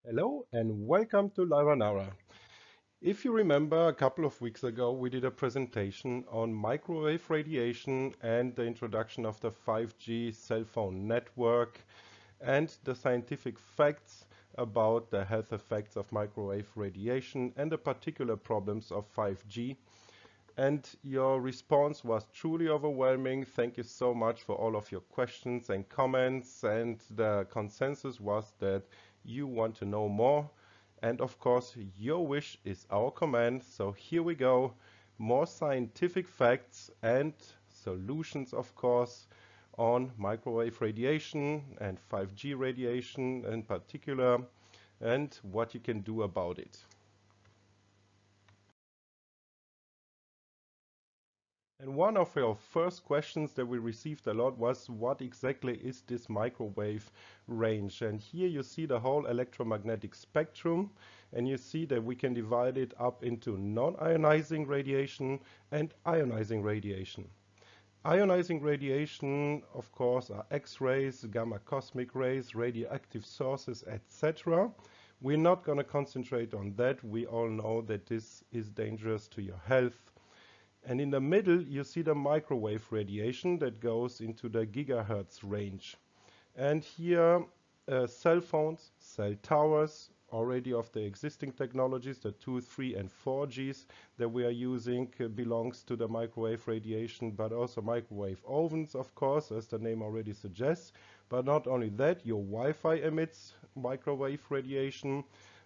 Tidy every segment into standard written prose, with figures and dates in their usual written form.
Hello and welcome to Lyra Nara. If you remember, a couple of weeks ago we did a presentation on microwave radiation and the introduction of the 5G cell phone network and the scientific facts about the health effects of microwave radiation and the particular problems of 5G. And your response was truly overwhelming. Thank you so much for all of your questions and comments. And the consensus was that you want to know more. And of course, your wish is our command. So here we go. More scientific facts and solutions, of course, on microwave radiation and 5G radiation in particular, and what you can do about it. And one of our first questions that we received a lot was, what exactly is this microwave range? And here you see the whole electromagnetic spectrum, and you see that we can divide it up into non-ionizing radiation and ionizing radiation. Ionizing radiation, of course, are X-rays, gamma cosmic rays, radioactive sources, etc. We're not going to concentrate on that. We all know that this is dangerous to your health. And in the middle, you see the microwave radiation that goes into the gigahertz range. And here, cell phones, cell towers, already of the existing technologies, the 2, 3, and 4Gs that we are using belongs to the microwave radiation, but also microwave ovens, of course, as the name already suggests. But not only that, your Wi-Fi emits microwave radiation,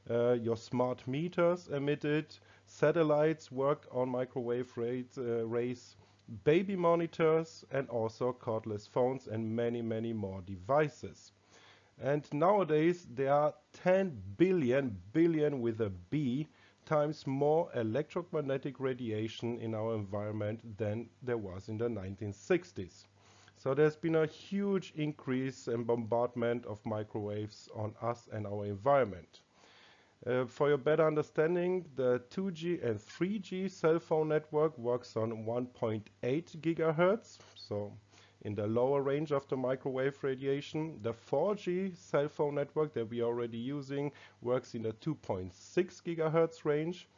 your smart meters emit it, satellites work on microwave rays, baby monitors, and also cordless phones and many, many more devices. And nowadays there are 10 billion with a B times more electromagnetic radiation in our environment than there was in the 1960s. So there's been a huge increase in bombardment of microwaves on us and our environment. For your better understanding, the 2G and 3G cell phone network works on 1.8 gigahertz, so in the lower range of the microwave radiation. The 4G cell phone network that we are already using works in the 2.6 gigahertz range.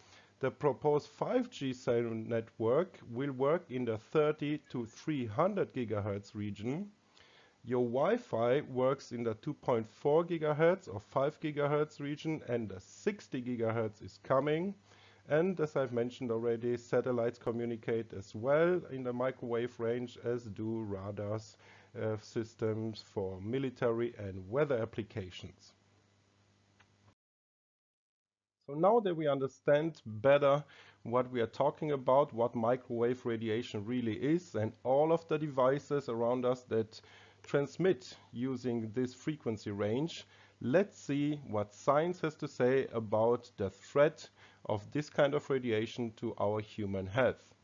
The proposed 5G cell network will work in the 30 to 300 gigahertz region. Your Wi-Fi works in the 2.4 gigahertz or 5 gigahertz region, and the 60 gigahertz is coming. And as I've mentioned already, satellites communicate as well in the microwave range, as do radars systems for military and weather applications. So now that we understand better what we are talking about, what microwave radiation really is, and all of the devices around us that transmit using this frequency range, let's see what science has to say about the threat of this kind of radiation to our human health.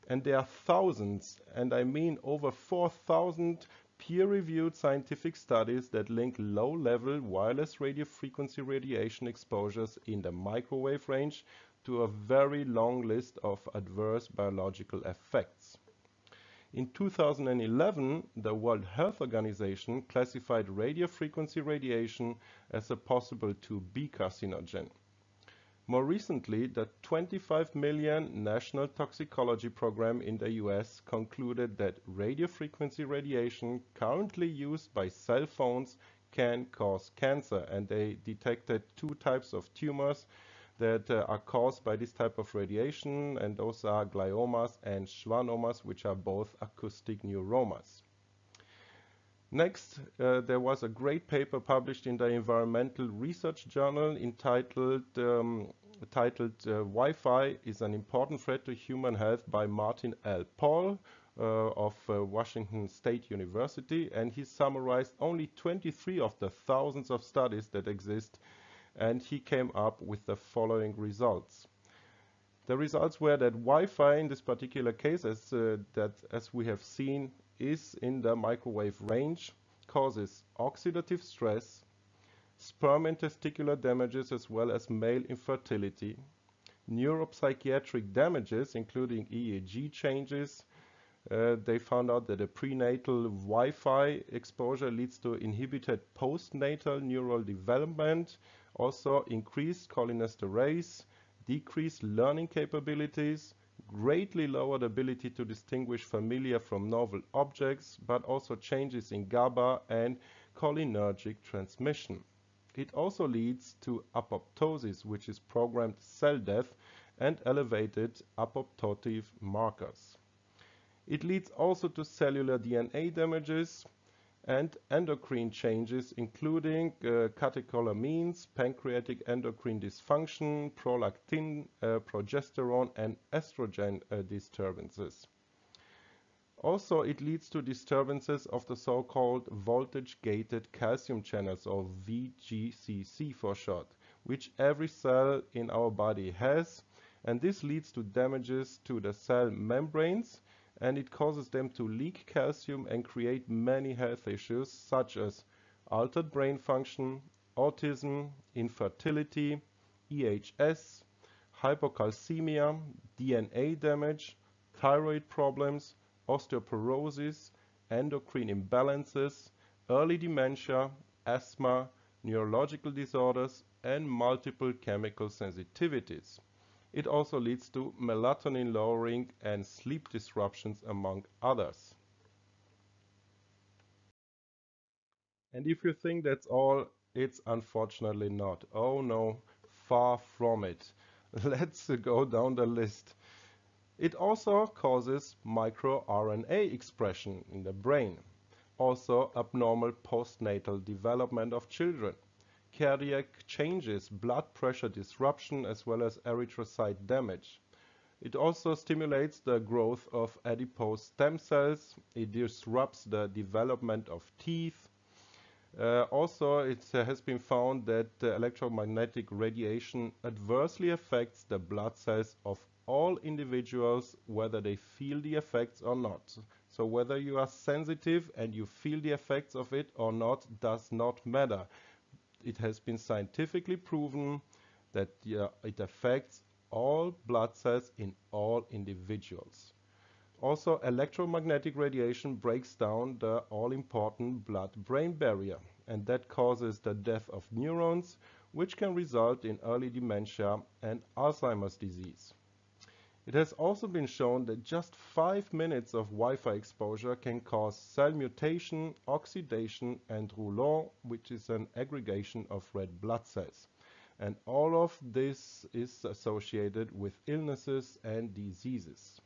And there are thousands, and I mean over 4,000 peer-reviewed scientific studies that link low-level wireless radio frequency radiation exposures in the microwave range to a very long list of adverse biological effects. In 2011, the World Health Organization classified radiofrequency radiation as a possible 2B carcinogen. More recently, the 25 million National Toxicology Program in the US concluded that radiofrequency radiation currently used by cell phones can cause cancer, and they detected 2 types of tumors that are caused by this type of radiation, and those are gliomas and schwannomas, which are both acoustic neuromas. Next, there was a great paper published in the Environmental Research Journal entitled Wi-Fi is an Important Threat to Human Health by Martin L. Paul of Washington State University, and he summarized only 23 of the thousands of studies that exist, and he came up with the following results. The results were that Wi-Fi in this particular case, as we have seen, is in the microwave range, causes oxidative stress, sperm and testicular damages, as well as male infertility, neuropsychiatric damages including EEG changes, They found out that a prenatal Wi-Fi exposure leads to inhibited postnatal neural development, also increased cholinesterase, decreased learning capabilities, greatly lowered ability to distinguish familiar from novel objects, but also changes in GABA and cholinergic transmission. It also leads to apoptosis, which is programmed cell death, and elevated apoptotic markers. It leads also to cellular DNA damages and endocrine changes, including catecholamines, pancreatic endocrine dysfunction, prolactin, progesterone, and estrogen disturbances. Also, it leads to disturbances of the so-called voltage-gated calcium channels, or VGCC for short, which every cell in our body has, and this leads to damages to the cell membranes, and it causes them to leak calcium and create many health issues such as altered brain function, autism, infertility, EHS, hypocalcemia, DNA damage, thyroid problems, osteoporosis, endocrine imbalances, early dementia, asthma, neurological disorders, and multiple chemical sensitivities. It also leads to melatonin lowering and sleep disruptions, among others. And if you think that's all, it's unfortunately not. Oh no, far from it. Let's go down the list. It also causes microRNA expression in the brain, also abnormal postnatal development of children, cardiac changes, blood pressure disruption, as well as erythrocyte damage. It also stimulates the growth of adipose stem cells. It disrupts the development of teeth. Also, it has been found that electromagnetic radiation adversely affects the blood cells of all individuals, whether they feel the effects or not. So whether you are sensitive and you feel the effects of it or not does not matter. It has been scientifically proven that it affects all blood cells in all individuals. Also, electromagnetic radiation breaks down the all-important blood-brain barrier, and that causes the death of neurons, which can result in early dementia and Alzheimer's disease. It has also been shown that just 5 minutes of Wi-Fi exposure can cause cell mutation, oxidation, and rouleau, which is an aggregation of red blood cells. And all of this is associated with illnesses and diseases.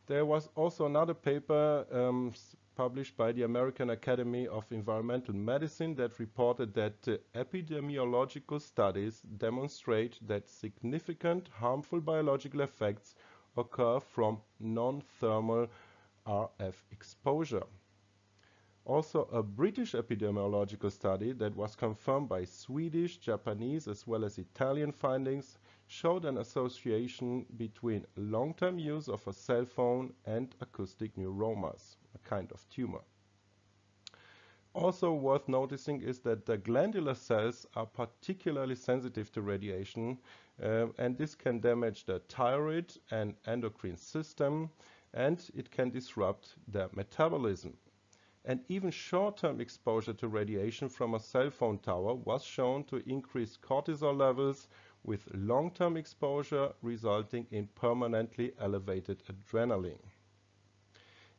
There was also another paper published by the American Academy of Environmental Medicine that reported that epidemiological studies demonstrate that significant harmful biological effects occur from non-thermal RF exposure. Also, a British epidemiological study that was confirmed by Swedish, Japanese, as well as Italian findings showed an association between long-term use of a cell phone and acoustic neuromas, a kind of tumor. Also worth noticing is that the glandular cells are particularly sensitive to radiation, and this can damage the thyroid and endocrine system, and it can disrupt their metabolism. And even short-term exposure to radiation from a cell phone tower was shown to increase cortisol levels, with long-term exposure resulting in permanently elevated adrenaline.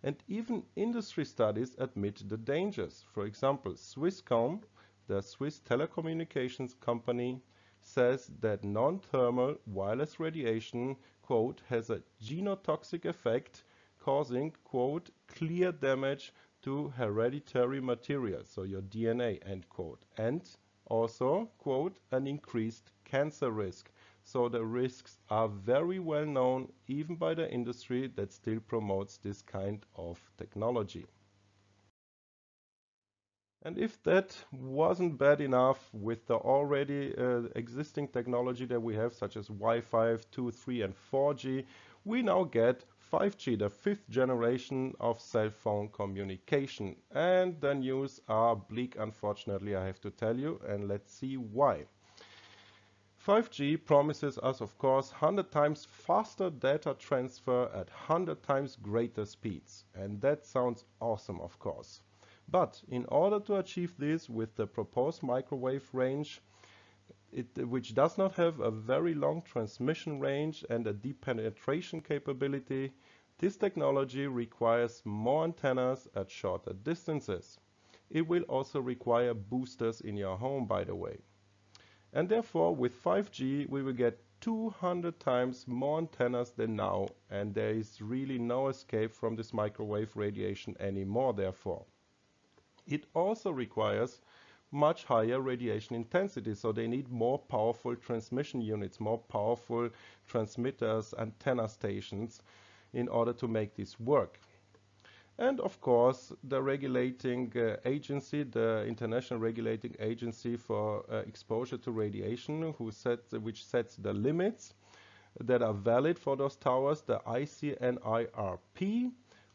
And even industry studies admit the dangers. For example, Swisscom, the Swiss telecommunications company, says that non-thermal wireless radiation, quote, has a genotoxic effect, causing, quote, clear damage to hereditary material, so your DNA, end quote, and also, quote, an increased cancer risk. So the risks are very well known even by the industry that still promotes this kind of technology. And if that wasn't bad enough with the already existing technology that we have, such as Wi-Fi 2, 3, and 4G, we now get 5G, the fifth generation of cell phone communication. And the news are bleak, unfortunately, I have to tell you, and let's see why. 5G promises us, of course, 100 times faster data transfer at 100 times greater speeds. And that sounds awesome, of course. But in order to achieve this with the proposed microwave range, which does not have a very long transmission range and a deep penetration capability, this technology requires more antennas at shorter distances. It will also require boosters in your home, by the way. And therefore, with 5G, we will get 200 times more antennas than now, and there is really no escape from this microwave radiation anymore, therefore. It also requires much higher radiation intensity, so they need more powerful transmission units, more powerful transmitters, antenna stations in order to make this work. And of course, the regulating agency, the International Regulating Agency for Exposure to Radiation, which sets the limits that are valid for those towers, the ICNIRP,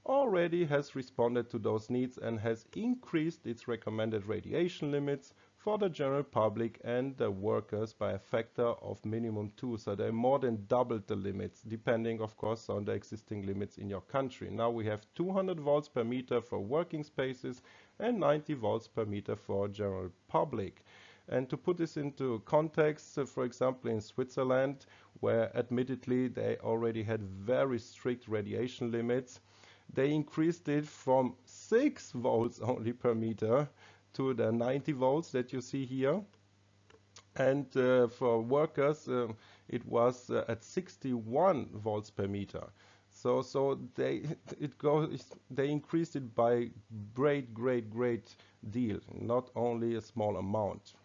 already has responded to those needs and has increased its recommended radiation limits for the general public and the workers by a factor of minimum 2. So they more than doubled the limits, depending, of course, on the existing limits in your country. Now we have 200 volts per meter for working spaces and 90 volts per meter for general public. And to put this into context, for example, in Switzerland, where admittedly they already had very strict radiation limits, they increased it from 6 volts only per meter to the 90 volts that you see here. And for workers, it was at 61 volts per meter. So they increased it by great deal, not only a small amount.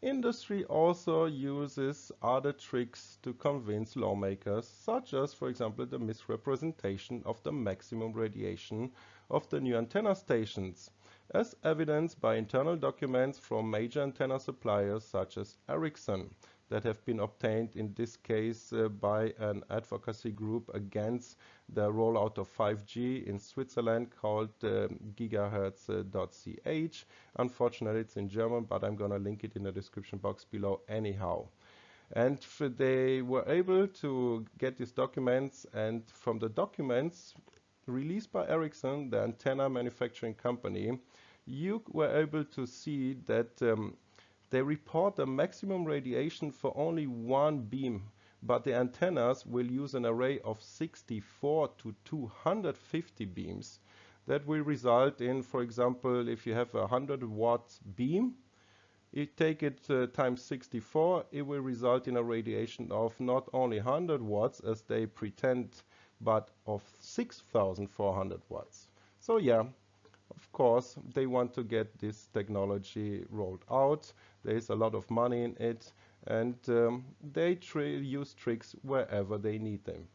Industry also uses other tricks to convince lawmakers, such as, for example, the misrepresentation of the maximum radiation of the new antenna stations, as evidenced by internal documents from major antenna suppliers such as Ericsson, that have been obtained in this case by an advocacy group against the rollout of 5G in Switzerland called gigahertz.ch. Unfortunately, it's in German, but I'm going to link it in the description box below anyhow. And they were able to get these documents, and from the documents released by Ericsson, the antenna manufacturing company, you were able to see that they report a maximum radiation for only one beam, but the antennas will use an array of 64 to 250 beams. That will result in, for example, if you have a 100 watt beam, you take it times 64, it will result in a radiation of not only 100 watts as they pretend, but of 6,400 watts. So yeah, of course, they want to get this technology rolled out. There is a lot of money in it, and they use tricks wherever they need them.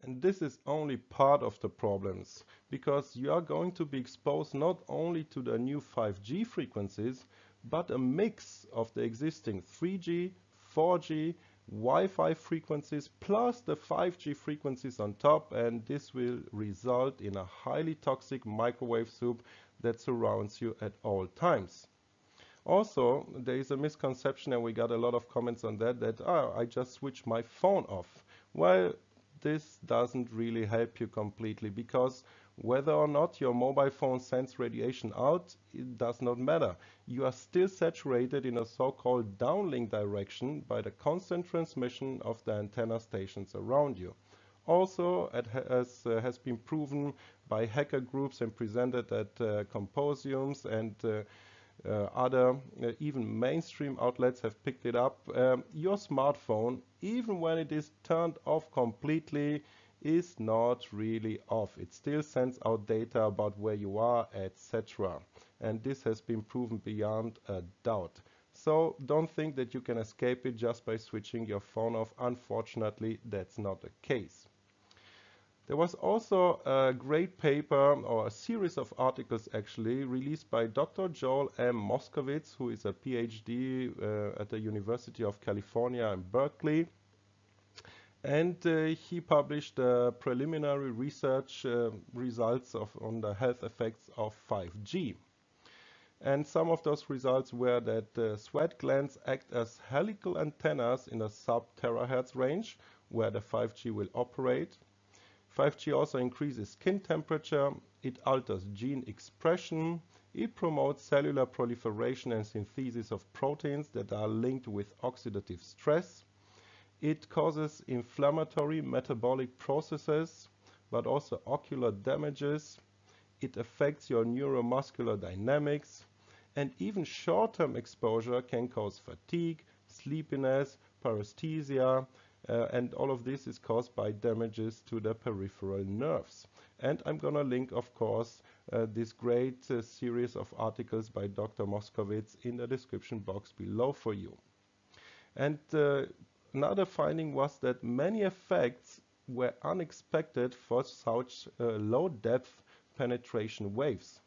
And this is only part of the problems, because you are going to be exposed not only to the new 5G frequencies, but a mix of the existing 3G, 4G, Wi-Fi frequencies plus the 5G frequencies on top, and this will result in a highly toxic microwave soup that surrounds you at all times. Also, there is a misconception, and we got a lot of comments on that I just switch my phone off. Well, this doesn't really help you completely, because whether or not your mobile phone sends radiation out, it does not matter. You are still saturated in a so-called downlink direction by the constant transmission of the antenna stations around you. Also, as has been proven by hacker groups and presented at symposiums and other even mainstream outlets have picked it up, your smartphone, even when it is turned off completely, is not really off. It still sends out data about where you are, etc. And this has been proven beyond a doubt. So don't think that you can escape it just by switching your phone off. Unfortunately, that's not the case. There was also a great paper, or a series of articles actually, released by Dr. Joel M. Moskowitz, who is a PhD at the University of California in Berkeley. And he published preliminary research results on the health effects of 5G. And some of those results were that sweat glands act as helical antennas in a sub-terahertz range where the 5G will operate. 5G also increases skin temperature, it alters gene expression, it promotes cellular proliferation and synthesis of proteins that are linked with oxidative stress. It causes inflammatory metabolic processes, but also ocular damages. It affects your neuromuscular dynamics, and even short-term exposure can cause fatigue, sleepiness, paresthesia, and all of this is caused by damages to the peripheral nerves. And I'm gonna link, of course, this great series of articles by Dr. Moskowitz in the description box below for you. And another finding was that many effects were unexpected for such low depth penetration waves.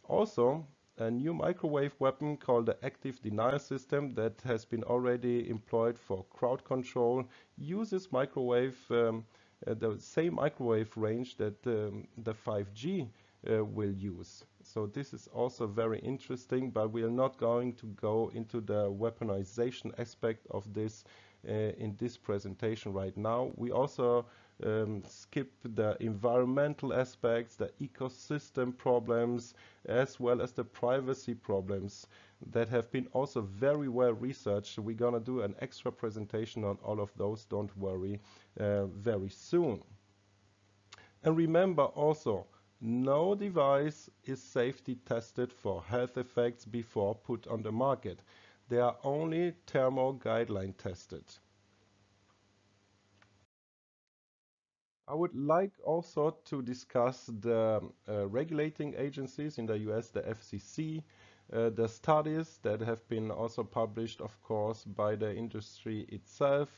Also, a new microwave weapon called the active denial system that has been already employed for crowd control uses the same microwave range that the 5G will use. So this is also very interesting, but we are not going to go into the weaponization aspect of this in this presentation right now. We also skip the environmental aspects, the ecosystem problems, as well as the privacy problems that have been also very well researched. We're gonna do an extra presentation on all of those, don't worry, very soon. And remember also, no device is safety tested for health effects before put on the market. They are only thermo guideline tested. I would like also to discuss the regulating agencies in the US, the FCC, the studies that have been also published, of course, by the industry itself,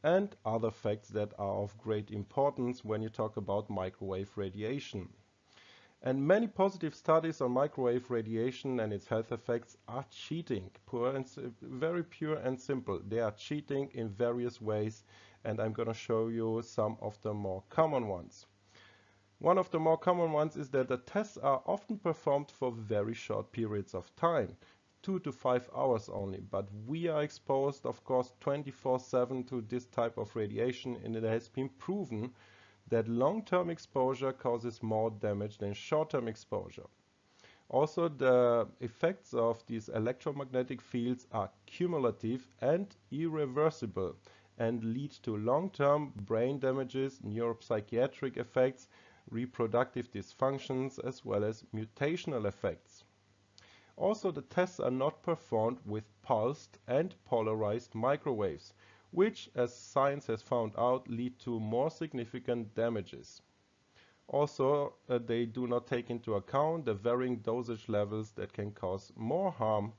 and other facts that are of great importance when you talk about microwave radiation. And many positive studies on microwave radiation and its health effects are cheating, very pure and simple. They are cheating in various ways, and I'm going to show you some of the more common ones. One of the more common ones is that the tests are often performed for very short periods of time, 2 to 5 hours only, but we are exposed, of course, 24/7 to this type of radiation, and it has been proven that long-term exposure causes more damage than short-term exposure. Also, the effects of these electromagnetic fields are cumulative and irreversible and lead to long-term brain damages, neuropsychiatric effects, reproductive dysfunctions, as well as mutational effects. Also, the tests are not performed with pulsed and polarized microwaves, which, as science has found out, lead to more significant damages. Also, they do not take into account the varying dosage levels that can cause more harm.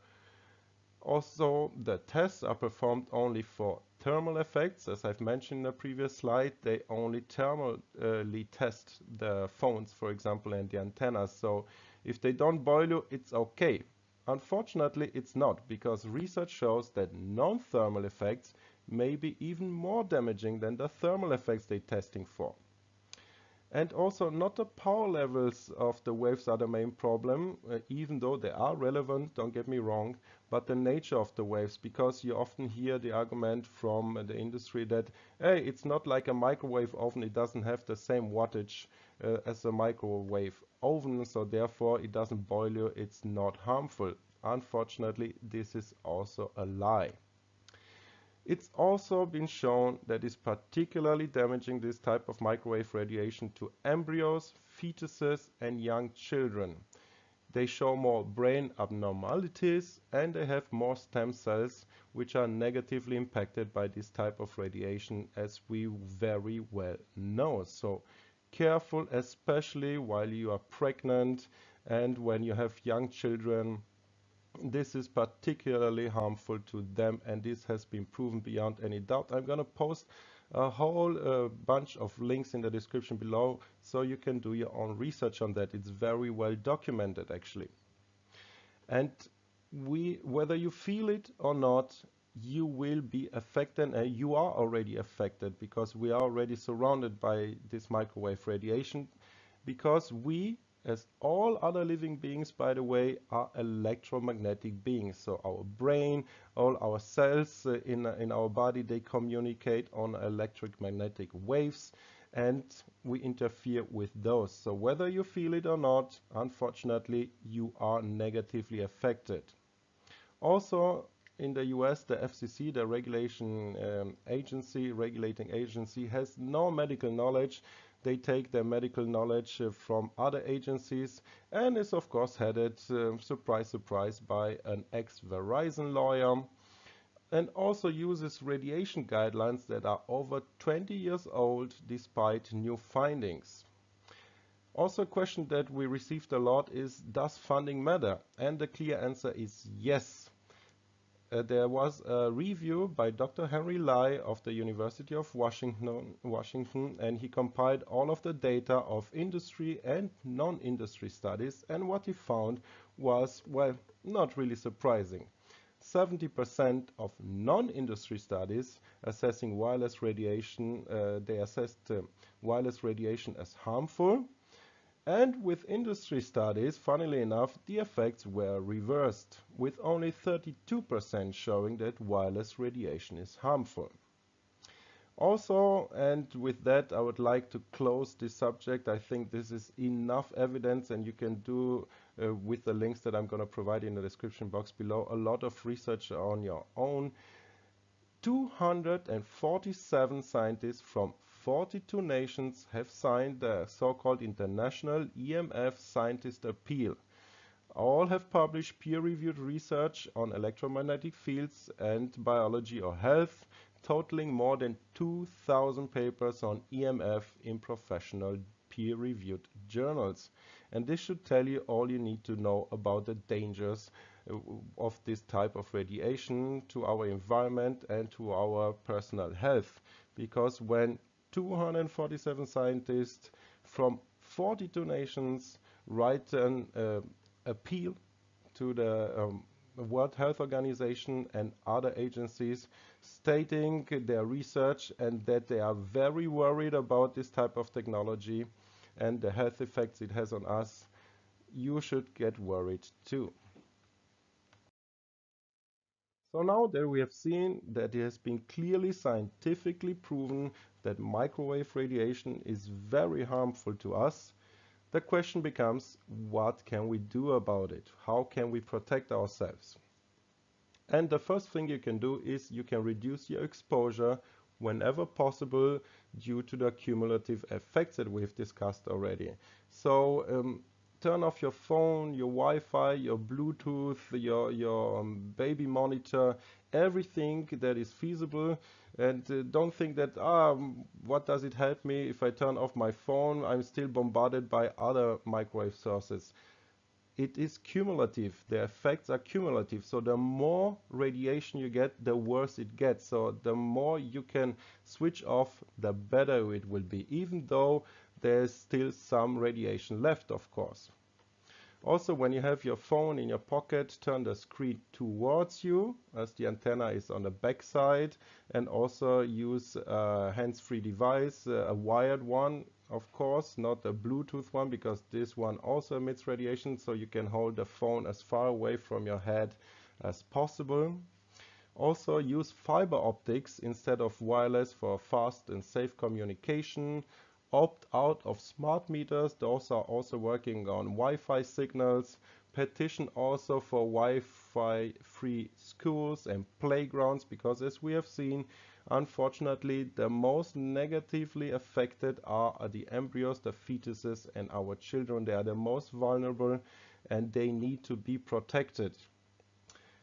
Also, the tests are performed only for thermal effects. As I've mentioned in the previous slide, they only thermally test the phones, for example, and the antennas. So if they don't boil you, it's okay. Unfortunately, it's not, because research shows that non-thermal effects may be even more damaging than the thermal effects they're testing for. And also, not the power levels of the waves are the main problem, even though they are relevant, don't get me wrong, but the nature of the waves, because you often hear the argument from the industry that, hey, it's not like a microwave oven, it doesn't have the same wattage as a microwave oven, so therefore it doesn't boil you, it's not harmful. Unfortunately, this is also a lie. It's also been shown that it's particularly damaging, this type of microwave radiation, to embryos, fetuses, and young children. They show more brain abnormalities and they have more stem cells, which are negatively impacted by this type of radiation, as we very well know. So careful, especially while you are pregnant and when you have young children. This is particularly harmful to them, and this has been proven beyond any doubt. I'm going to post a whole bunch of links in the description below, so you can do your own research on that. It's very well documented, actually. And whether you feel it or not, you will be affected, and you are already affected, because we are already surrounded by this microwave radiation, because we as all other living beings, by the way, are electromagnetic beings. So our brain, all our cells in our body, they communicate on electromagnetic waves, and we interfere with those. So whether you feel it or not, unfortunately, you are negatively affected. Also, in the US, the FCC, the regulating agency, has no medical knowledge. They take their medical knowledge from other agencies, and is of course headed, surprise, surprise, by an ex-Verizon lawyer, and also uses radiation guidelines that are over 20 years old despite new findings. Also, a question that we received a lot is, does funding matter? And the clear answer is yes. There was a review by Dr. Henry Lai of the University of Washington, and he compiled all of the data of industry and non-industry studies, and what he found was, well, not really surprising. 70% of non-industry studies assessing wireless radiation, they assessed wireless radiation as harmful. And with industry studies, funnily enough, the effects were reversed, with only 32% showing that wireless radiation is harmful. Also, and with that, I would like to close this subject. I think this is enough evidence, and you can do, with the links that I'm going to provide in the description box below, a lot of research on your own. 247 scientists from 42 nations have signed the so-called International EMF Scientist Appeal. All have published peer-reviewed research on electromagnetic fields and biology or health, totaling more than 2,000 papers on EMF in professional peer-reviewed journals. And this should tell you all you need to know about the dangers of this type of radiation to our environment and to our personal health. Because when 247 scientists from 42 nations write an appeal to the World Health Organization and other agencies stating their research and that they are very worried about this type of technology and the health effects it has on us, you should get worried too. So now that we have seen that it has been clearly scientifically proven that microwave radiation is very harmful to us, the question becomes, what can we do about it? How can we protect ourselves? And the first thing you can do is you can reduce your exposure whenever possible due to the cumulative effects that we've discussed already. So turn off your phone, your Wi-Fi, your Bluetooth, your baby monitor, everything that is feasible. And don't think that, what does it help me if I turn off my phone? I'm still bombarded by other microwave sources. It is cumulative. The effects are cumulative. So the more radiation you get, the worse it gets. So the more you can switch off, the better it will be, even though there's still some radiation left, of course. Also, when you have your phone in your pocket, turn the screen towards you, as the antenna is on the back side, and also use a hands-free device, a wired one, of course, not a Bluetooth one, because this one also emits radiation, so you can hold the phone as far away from your head as possible. Also, use fiber optics instead of wireless for fast and safe communication. Opt out of smart meters. Those are also working on Wi-Fi signals. Petition also for Wi-Fi free schools and playgrounds, because as we have seen, unfortunately, the most negatively affected are the embryos, the fetuses, and our children. They are the most vulnerable and they need to be protected.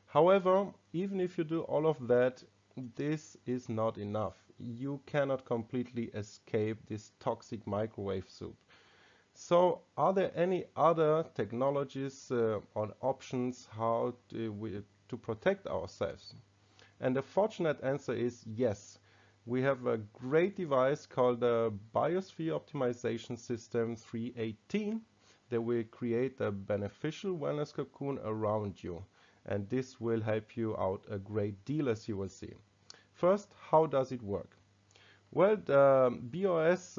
However, even if you do all of that, this is not enough. You cannot completely escape this toxic microwave soup. So, are there any other technologies or options how to protect ourselves? And the fortunate answer is yes. We have a great device called the Biosphere Optimization System 318 that will create a beneficial wellness cocoon around you. And this will help you out a great deal, as you will see. First, how does it work? Well, the BOS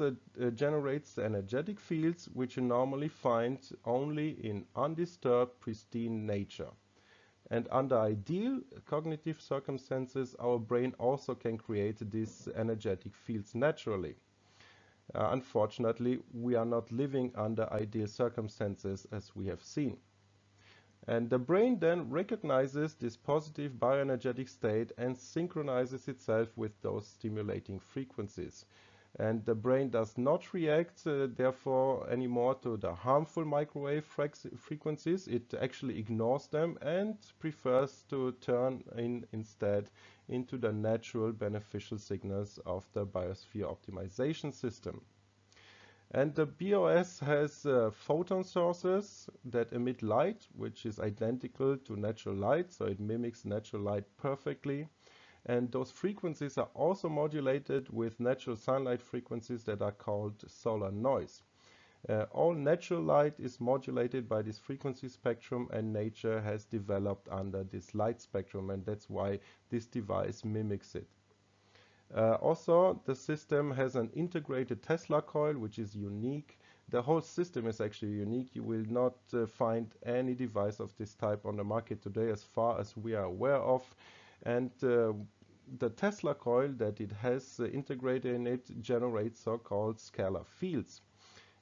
generates energetic fields which you normally find only in undisturbed, pristine nature. And under ideal cognitive circumstances, our brain also can create these energetic fields naturally. Unfortunately, we are not living under ideal circumstances as we have seen. And the brain then recognizes this positive bioenergetic state and synchronizes itself with those stimulating frequencies. And the brain does not react, therefore, anymore to the harmful microwave frequencies. It actually ignores them and prefers to turn in instead into the natural beneficial signals of the Biosphere Optimization System. And the BOS has photon sources that emit light, which is identical to natural light, so it mimics natural light perfectly. And those frequencies are also modulated with natural sunlight frequencies that are called solar noise. All natural light is modulated by this frequency spectrum, and nature has developed under this light spectrum, and that's why this device mimics it. Also, the system has an integrated Tesla coil, which is unique. The whole system is actually unique. You will not find any device of this type on the market today as far as we are aware of. And the Tesla coil that it has integrated in it generates so-called scalar fields.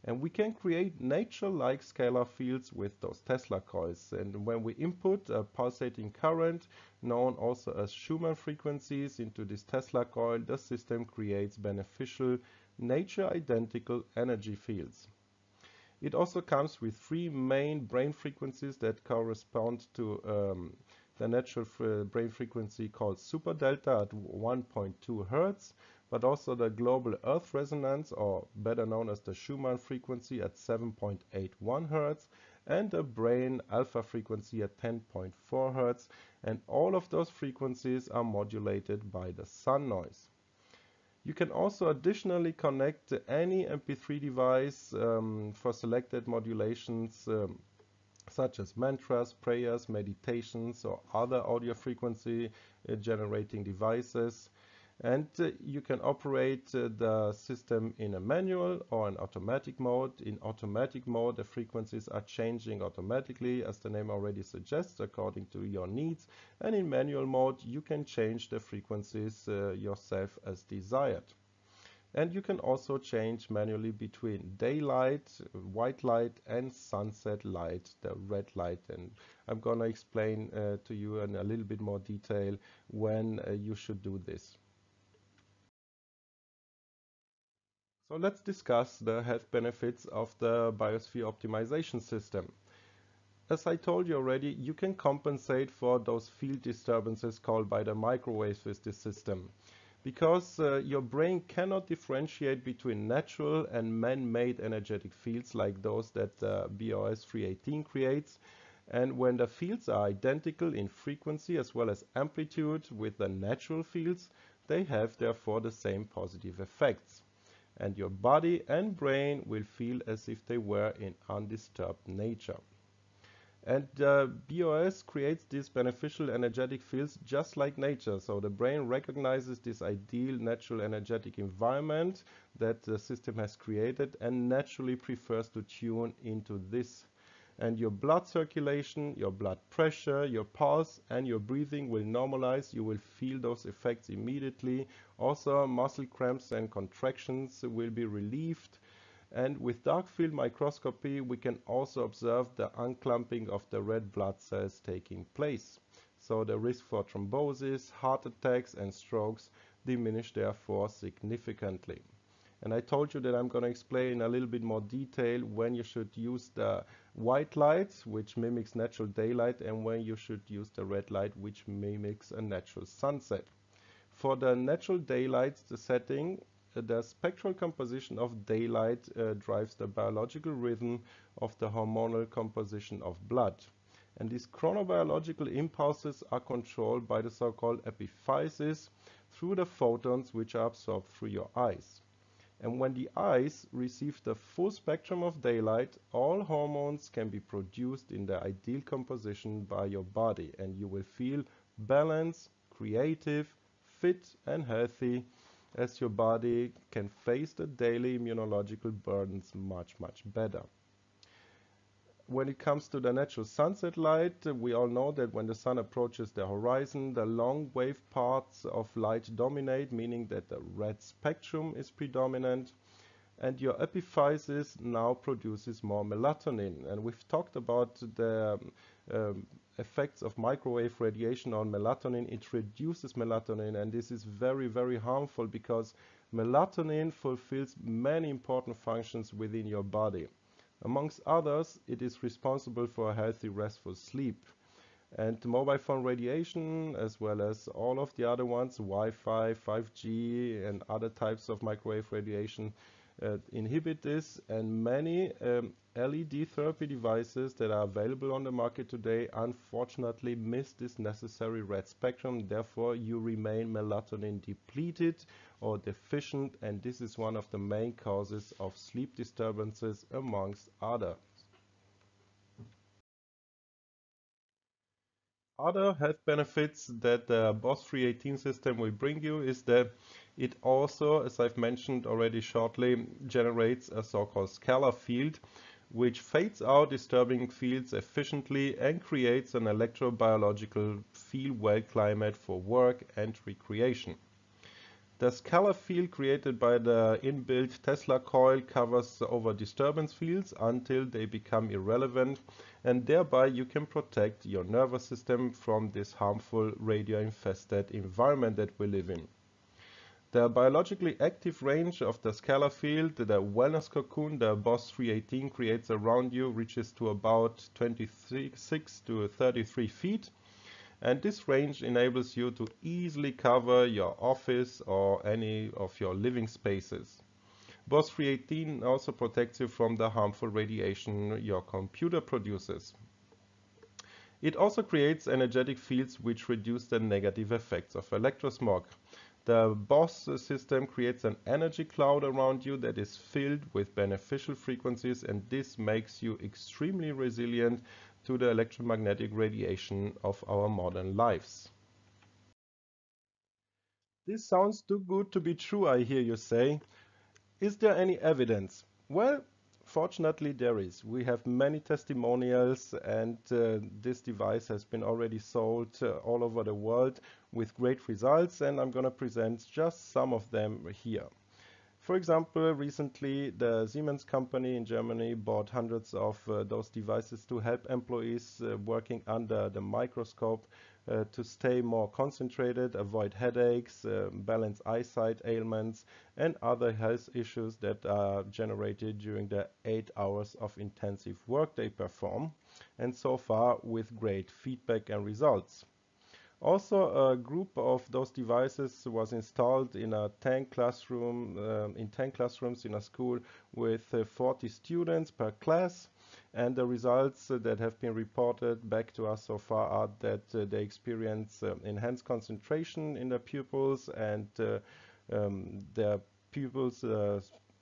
And we can create nature-like scalar fields with those Tesla coils. And when we input a pulsating current, known also as Schumann frequencies, into this Tesla coil, the system creates beneficial, nature-identical energy fields. It also comes with three main brain frequencies that correspond to the natural brain frequency called super delta at 1.2 Hertz, but also the global Earth resonance, or better known as the Schumann frequency at 7.81 Hertz, and the brain alpha frequency at 10.4 Hertz, and all of those frequencies are modulated by the sun noise. You can also additionally connect any MP3 device for selected modulations such as mantras, prayers, meditations, or other audio frequency generating devices. And you can operate the system in a manual or an automatic mode. In automatic mode, the frequencies are changing automatically, as the name already suggests, according to your needs. And in manual mode, you can change the frequencies yourself as desired. And you can also change manually between daylight, white light, and sunset light, the red light. And I'm gonna explain to you in a little bit more detail when you should do this. So let's discuss the health benefits of the Biosphere Optimization System. As I told you already, you can compensate for those field disturbances called by the microwaves with this system. Because your brain cannot differentiate between natural and man-made energetic fields like those that BOS 318 creates. And when the fields are identical in frequency as well as amplitude with the natural fields, they have therefore the same positive effects. And your body and brain will feel as if they were in undisturbed nature. And BOS creates these beneficial energetic fields just like nature. So the brain recognizes this ideal natural energetic environment that the system has created and naturally prefers to tune into this. And your blood circulation, your blood pressure, your pulse, and your breathing will normalize. You will feel those effects immediately. Also, muscle cramps and contractions will be relieved. And with dark field microscopy, we can also observe the unclumping of the red blood cells taking place. So the risk for thrombosis, heart attacks, and strokes diminish therefore significantly. And I told you that I'm going to explain in a little bit more detail when you should use the white light, which mimics natural daylight, and when you should use the red light, which mimics a natural sunset. For the natural daylight setting, the spectral composition of daylight drives the biological rhythm of the hormonal composition of blood. And these chronobiological impulses are controlled by the so-called epiphysis through the photons which are absorbed through your eyes. And when the eyes receive the full spectrum of daylight, all hormones can be produced in their ideal composition by your body, and you will feel balanced, creative, fit and healthy, as your body can face the daily immunological burdens much, much better. When it comes to the natural sunset light, we all know that when the sun approaches the horizon, the long wave parts of light dominate, meaning that the red spectrum is predominant, and your epiphysis now produces more melatonin. And we've talked about the effects of microwave radiation on melatonin. It reduces melatonin, and this is very, very harmful because melatonin fulfills many important functions within your body. Amongst others, it is responsible for a healthy, restful sleep. And mobile phone radiation, as well as all of the other ones, Wi-Fi, 5G, and other types of microwave radiation, inhibit this. And many LED therapy devices that are available on the market today unfortunately miss this necessary red spectrum. Therefore, you remain melatonin depleted or deficient, and this is one of the main causes of sleep disturbances amongst others. Other health benefits that the BOS 318 system will bring you is that it also, as I've mentioned already shortly, generates a so-called scalar field, which fades out disturbing fields efficiently and creates an electrobiological feel-well climate for work and recreation. The scalar field created by the inbuilt Tesla coil covers over disturbance fields until they become irrelevant, and thereby you can protect your nervous system from this harmful radio-infested environment that we live in. The biologically active range of the scalar field, the wellness cocoon the BOS 318 creates around you, reaches to about 26 to 33 feet. And this range enables you to easily cover your office or any of your living spaces. BOS 318 also protects you from the harmful radiation your computer produces. It also creates energetic fields which reduce the negative effects of electrosmog. The BOS system creates an energy cloud around you that is filled with beneficial frequencies, and this makes you extremely resilient to the electromagnetic radiation of our modern lives. This sounds too good to be true, I hear you say. Is there any evidence? Well, fortunately there is. We have many testimonials, and this device has been already sold all over the world with great results, and I'm going to present just some of them here. For example, recently the Siemens company in Germany bought hundreds of those devices to help employees working under the microscope to stay more concentrated, avoid headaches, balance eyesight ailments, and other health issues that are generated during the 8 hours of intensive work they perform, and so far with great feedback and results. Also, a group of those devices was installed in a 10 classrooms in a school with 40 students per class, and the results that have been reported back to us so far are that they experience enhanced concentration in the pupils, and their pupils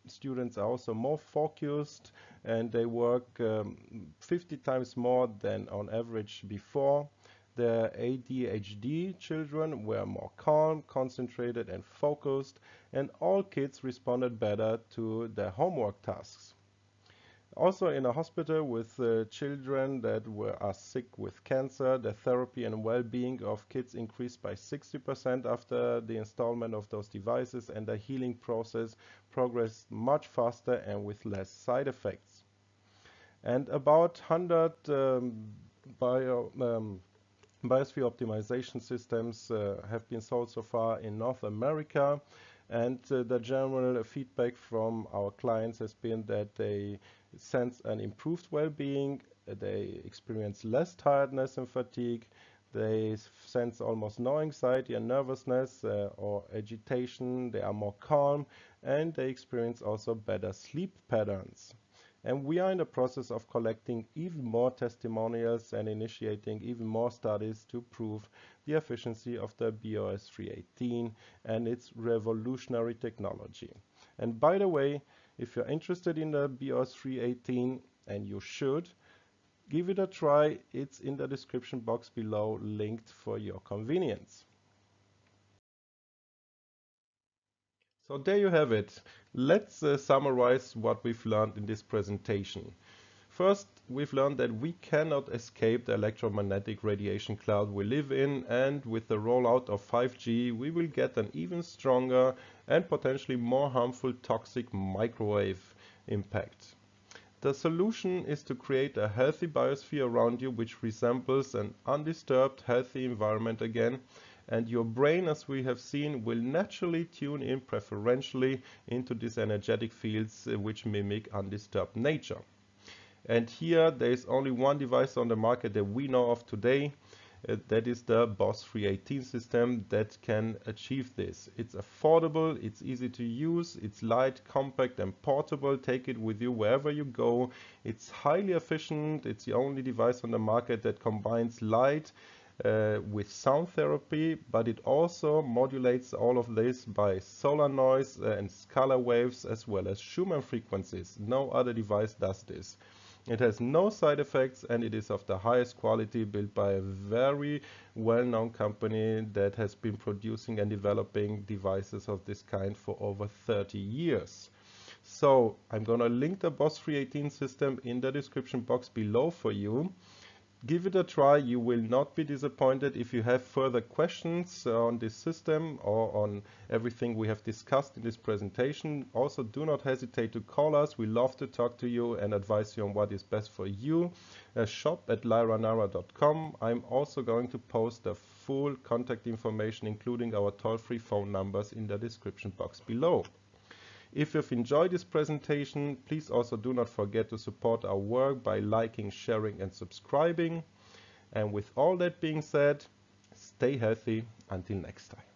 students are also more focused, and they work 50 times more than on average before. The ADHD children were more calm, concentrated, and focused, and all kids responded better to their homework tasks. Also, in a hospital with children that are sick with cancer, the therapy and well-being of kids increased by 60% after the installation of those devices, and the healing process progressed much faster and with less side effects. And about 100 Biosphere Optimization Systems have been sold so far in North America, and the general feedback from our clients has been that they sense an improved well-being, they experience less tiredness and fatigue, they sense almost no anxiety and nervousness or agitation, they are more calm, and they experience also better sleep patterns. And we are in the process of collecting even more testimonials and initiating even more studies to prove the efficiency of the BOS 318 and its revolutionary technology. And by the way, if you're interested in the BOS 318, and you should, give it a try. It's in the description box below, linked for your convenience. So there you have it. Let's summarize what we've learned in this presentation. First, we've learned that we cannot escape the electromagnetic radiation cloud we live in, and with the rollout of 5G, we will get an even stronger and potentially more harmful toxic microwave impact. The solution is to create a healthy biosphere around you which resembles an undisturbed, healthy environment again, and your brain, as we have seen, will naturally tune in preferentially into these energetic fields which mimic undisturbed nature. And here there is only one device on the market that we know of today. That is the BOS 318 system that can achieve this. It's affordable, it's easy to use, it's light, compact and portable. Take it with you wherever you go. It's highly efficient. It's the only device on the market that combines light with sound therapy, but it also modulates all of this by solar noise and scalar waves as well as Schumann frequencies. No other device does this. It has no side effects and it is of the highest quality, built by a very well-known company that has been producing and developing devices of this kind for over 30 years. So I'm gonna link the BOS 318 system in the description box below for you. Give it a try, you will not be disappointed. If you have further questions on this system or on everything we have discussed in this presentation, also do not hesitate to call us. We love to talk to you and advise you on what is best for you. Shop@lyranara.com. I'm also going to post the full contact information, including our toll-free phone numbers, in the description box below. If you've enjoyed this presentation, please also do not forget to support our work by liking, sharing and subscribing. And with all that being said, stay healthy until next time.